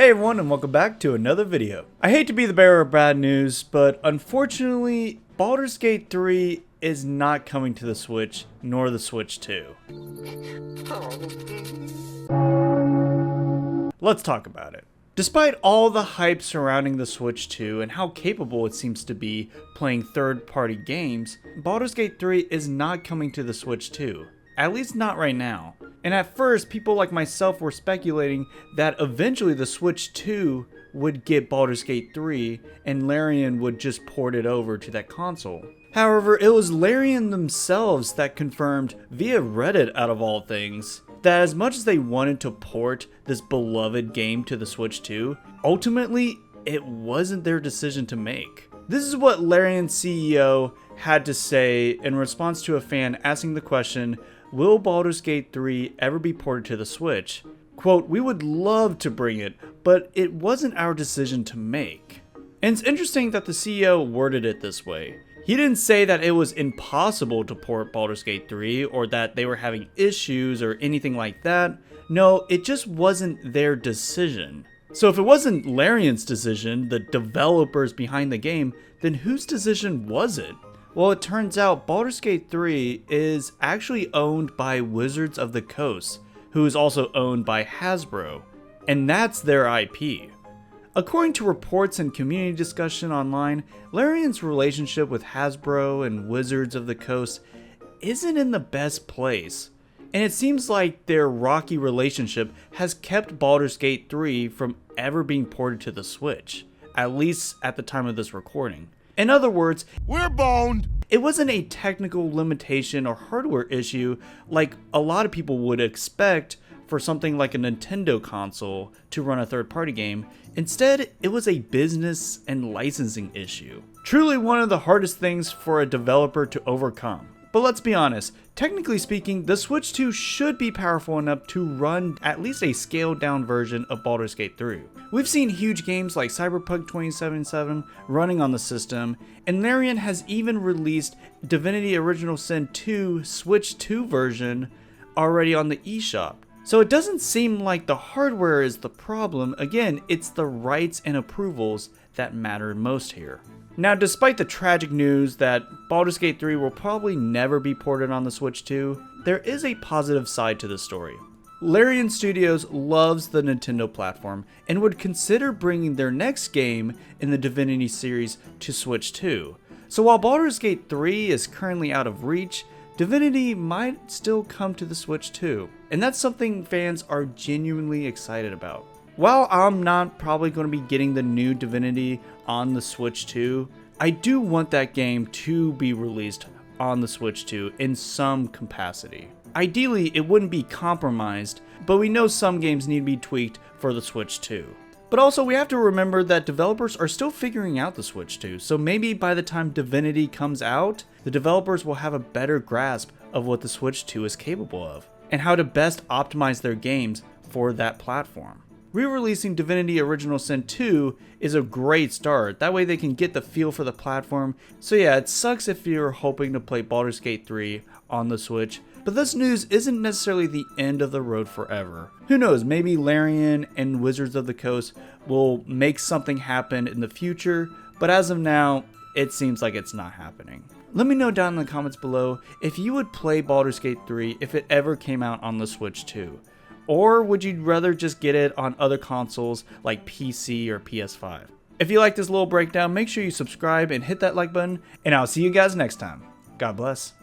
Hey everyone, and welcome back to another video. I hate to be the bearer of bad news, but unfortunately, Baldur's Gate 3 is not coming to the Switch, nor the Switch 2. Let's talk about it. Despite all the hype surrounding the Switch 2 and how capable it seems to be playing third-party games, Baldur's Gate 3 is not coming to the Switch 2. At least not right now. And at first, people like myself were speculating that eventually the Switch 2 would get Baldur's Gate 3 and Larian would just port it over to that console. However, it was Larian themselves that confirmed, via Reddit out of all things, that as much as they wanted to port this beloved game to the Switch 2, ultimately, it wasn't their decision to make. This is what Larian's CEO had to say in response to a fan asking the question, will Baldur's Gate 3 ever be ported to the Switch? Quote, we would love to bring it, but it wasn't our decision to make. And it's interesting that the CEO worded it this way. He didn't say that it was impossible to port Baldur's Gate 3 or that they were having issues or anything like that. No, it just wasn't their decision. So if it wasn't Larian's decision, the developers behind the game, then whose decision was it? Well, it turns out Baldur's Gate 3 is actually owned by Wizards of the Coast, who is also owned by Hasbro, and that's their IP. According to reports and community discussion online, Larian's relationship with Hasbro and Wizards of the Coast isn't in the best place, and it seems like their rocky relationship has kept Baldur's Gate 3 from ever being ported to the Switch, at least at the time of this recording. In other words, we're boned. It wasn't a technical limitation or hardware issue like a lot of people would expect for something like a Nintendo console to run a third-party game. Instead, it was a business and licensing issue. Truly one of the hardest things for a developer to overcome. But let's be honest, technically speaking, the Switch 2 should be powerful enough to run at least a scaled down version of Baldur's Gate 3. We've seen huge games like Cyberpunk 2077 running on the system, and Larian has even released Divinity Original Sin 2 Switch 2 version already on the eShop. So it doesn't seem like the hardware is the problem. Again, it's the rights and approvals that matter most here. Now, despite the tragic news that Baldur's Gate 3 will probably never be ported on the Switch 2, there is a positive side to the story. Larian Studios loves the Nintendo platform and would consider bringing their next game in the Divinity series to Switch 2. So while Baldur's Gate 3 is currently out of reach, Divinity might still come to the Switch 2, and that's something fans are genuinely excited about. While I'm not probably going to be getting the new Divinity on the Switch 2, I do want that game to be released on the Switch 2 in some capacity. Ideally, it wouldn't be compromised, but we know some games need to be tweaked for the Switch 2. But also, we have to remember that developers are still figuring out the Switch 2, so maybe by the time Divinity comes out, the developers will have a better grasp of what the Switch 2 is capable of, and how to best optimize their games for that platform. Re-releasing Divinity Original Sin 2 is a great start, that way they can get the feel for the platform. So yeah, it sucks if you're hoping to play Baldur's Gate 3 on the Switch, but this news isn't necessarily the end of the road forever. Who knows, maybe Larian and Wizards of the Coast will make something happen in the future, but as of now, it seems like it's not happening. Let me know down in the comments below if you would play Baldur's Gate 3 if it ever came out on the Switch 2. Or would you rather just get it on other consoles like PC or PS5? If you like this little breakdown, make sure you subscribe and hit that like button, and I'll see you guys next time. God bless.